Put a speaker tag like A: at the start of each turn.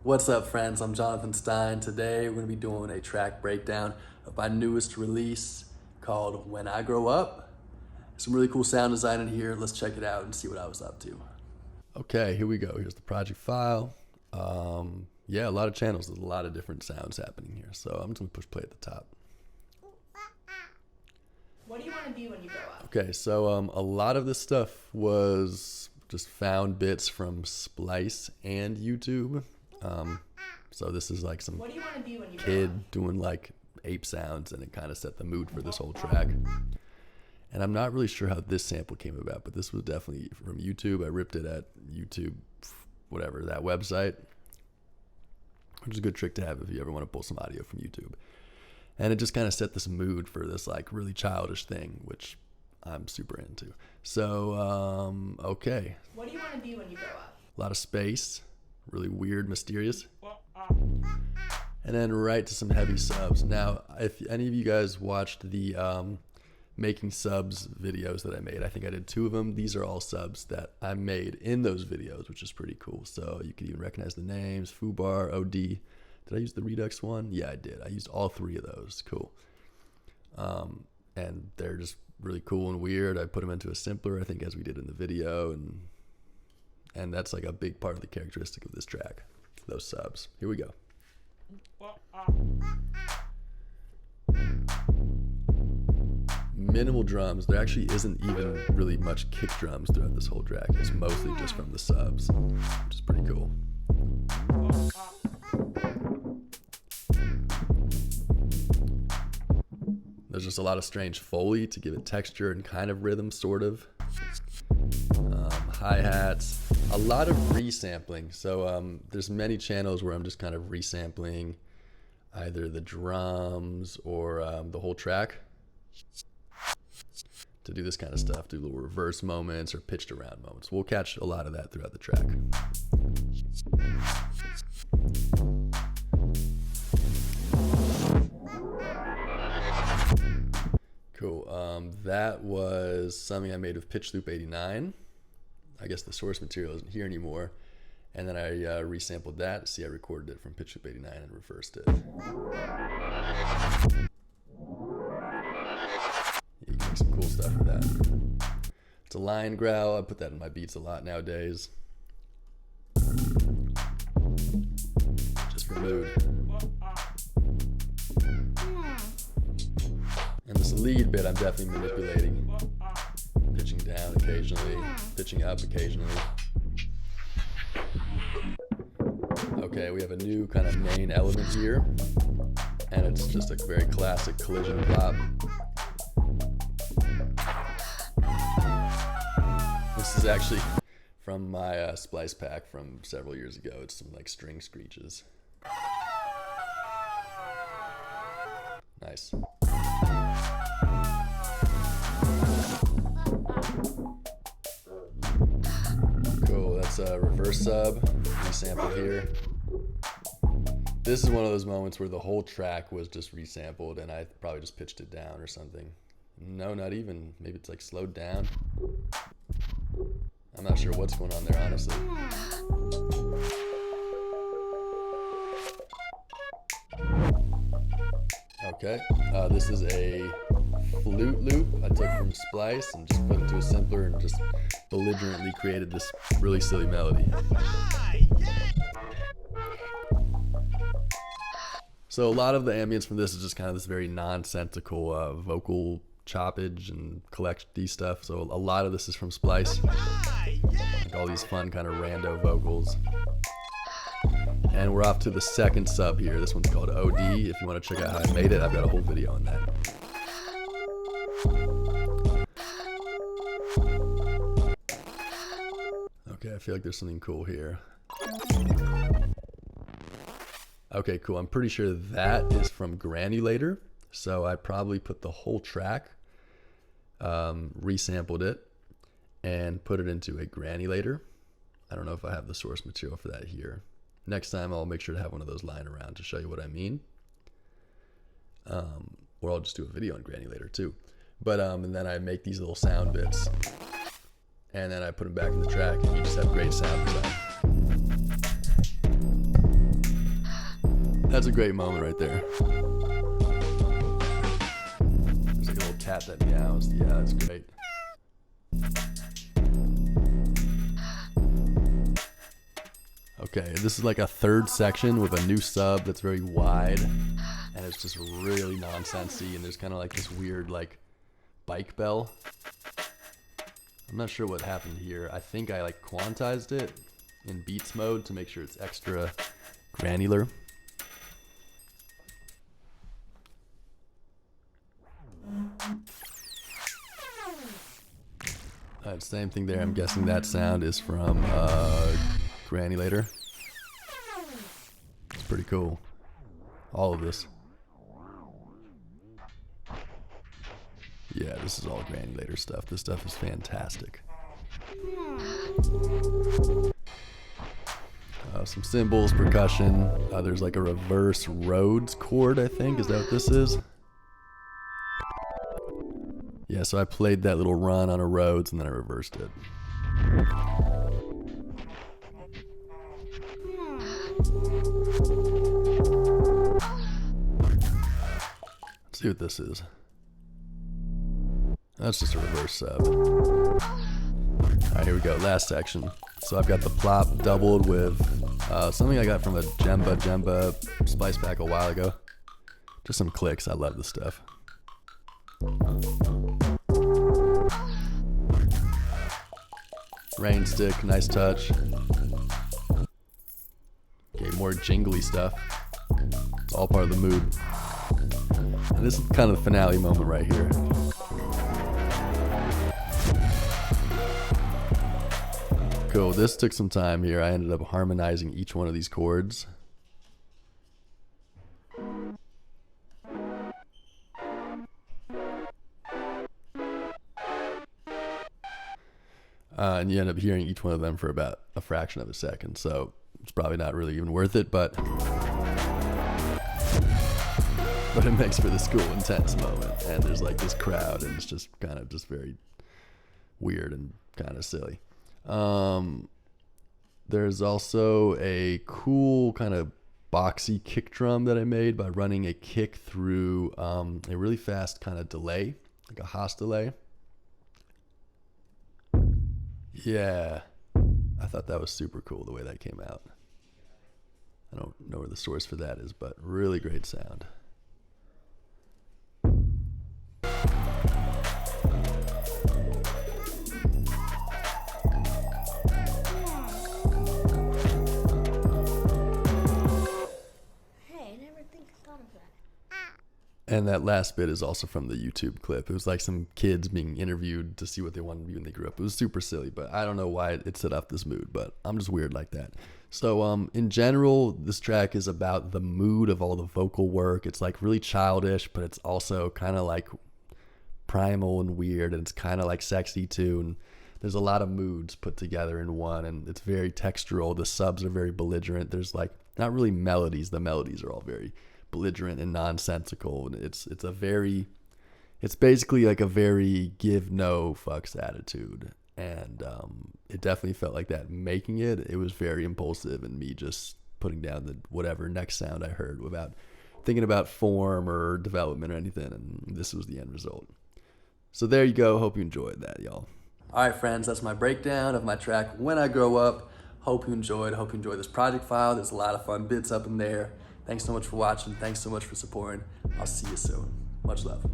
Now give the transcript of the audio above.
A: What's up, friends? I'm Jonathan Stein. Today we're going to be doing a track breakdown of my newest release called When I Grow Up. Some really cool sound design in here. Let's check it out and see what I was up to. Okay, here we go. Here's the project file. Yeah, a lot of channels. There's a lot of different sounds happening here. So I'm just going to push play at the top.
B: What do you want to be when you grow up?
A: Okay, so a lot of this stuff was just found bits from Splice and YouTube. So this is like some
B: What do you want to be when you grow
A: kid
B: up?
A: doing like ape sounds, and it kind of set the mood for this whole track. And I'm not really sure how this sample came about, but this was definitely from YouTube. I ripped it at YouTube, whatever, that website, which is a good trick to have if you ever want to pull some audio from YouTube. And it just kind of set this mood for this like really childish thing, which I'm super into. So, okay.
B: What do you want to be when you grow up?
A: A lot of space, really weird, mysterious. And then right to some heavy subs. Now, if any of you guys watched the making subs videos that I made, I think I did 2 of them. These are all subs that I made in those videos, which is pretty cool. So you can even recognize the names, Foobar, OD. Did I use the Redux one? Yeah, I did. I used all 3 of those. Cool. And they're just really cool and weird. I put them into a simpler, I think, as we did in the video. And that's like a big part of the characteristic of this track, those subs. Here we go. Minimal drums. There actually isn't even really much kick drums throughout this whole track. It's mostly just from the subs, which is pretty cool. There's just a lot of strange Foley to give it texture and kind of rhythm, sort of. Hi-hats, a lot of resampling. So there's many channels where I'm just kind of resampling either the drums or the whole track to do this kind of stuff, do little reverse moments or pitched around moments. We'll catch a lot of that throughout the track. Cool. That was something I made with Pitch Loop 89. I guess the source material isn't here anymore. And then I resampled that. See, I recorded it from Pitch Loop 89 and reversed it. You can make some cool stuff with that. It's a line growl. I put that in my beats a lot nowadays. Just for mood. And this lead bit I'm definitely manipulating. Pitching down occasionally, pitching up occasionally. Okay, we have a new kind of main element here, and it's just a very classic collision plop. This is actually from my splice pack from several years ago. It's some like string screeches. Nice. Cool, that's a reverse sub, resample here. This is one of those moments where the whole track was just resampled and I probably just pitched it down or something. No, not even. Maybe it's like slowed down. I'm not sure what's going on there, honestly. Okay, this is a flute loop I took from Splice and just put into a simpler and just belligerently created this really silly melody. So a lot of the ambience from this is just kind of this very nonsensical vocal choppage and collecty stuff. So a lot of this is from Splice. Like all these fun kind of rando vocals. And we're off to the second sub here. This one's called OD. If you want to check out how I made it, I've got a whole video on that. Okay, I feel like there's something cool here. Okay, cool. I'm pretty sure that is from Granulator. So I probably put the whole track, resampled it, and put it into a Granulator. I don't know if I have the source material for that here. Next time I'll make sure to have one of those lying around to show you what I mean. Or I'll just do a video on Granulator too. But and then I make these little sound bits and then I put them back in the track and you just have great sound design. That's a great moment right there. There's like a little cat that meows. Yeah, that's great. Okay, this is like a third section with a new sub that's very wide, and it's just really nonsensy, and there's kind of like this weird like bike bell. I'm not sure what happened here. I think I like quantized it in beats mode to make sure it's extra granular. Alright, same thing there. I'm guessing that sound is from Granulator. It's pretty cool. All of this. Yeah, this is all Granulator stuff. This stuff is fantastic. Some cymbals, percussion. There's like a reverse Rhodes chord, I think. Is that what this is? Yeah, so I played that little run on a Rhodes and then I reversed it. Let's see what this is. That's just a reverse sub. Alright, here we go. Last section. So I've got the plop doubled with something I got from a Jemba splice pack a while ago. Just some clicks. I love this stuff. Rain stick, nice touch. Okay, more jingly stuff. It's all part of the mood. And this is kind of the finale moment right here. Cool, this took some time here. I ended up harmonizing each one of these chords. And you end up hearing each one of them for about a fraction of a second, so it's probably not really even worth it, but it makes for this cool, intense moment. And there's like this crowd, and it's just kind of just very weird and kind of silly. There's also a cool kind of boxy kick drum that I made by running a kick through a really fast kind of delay, like a Haas delay. Yeah, I thought that was super cool the way that came out. I don't know where the source for that is, but really great sound. And that last bit is also from the YouTube clip. It was like some kids being interviewed to see what they wanted to be when they grew up. It was super silly, but I don't know why it set off this mood, but I'm just weird like that. So in general, this track is about the mood of all the vocal work. It's like really childish, but it's also kind of like primal and weird, and it's kind of like sexy too. And there's a lot of moods put together in one, and it's very textural. The subs are very belligerent. There's like not really melodies. The melodies are all very belligerent and nonsensical, and it's basically like a very give no fucks attitude, and it definitely felt like that making it was very impulsive, and me just putting down the whatever next sound I heard without thinking about form or development or anything, and this was the end result. So there you go. Hope you enjoyed that, y'all. Alright friends, that's my breakdown of my track When I Grow Up. Hope you enjoyed this project file. There's a lot of fun bits up in there. Thanks so much for watching. Thanks so much for supporting. I'll see you soon. Much love.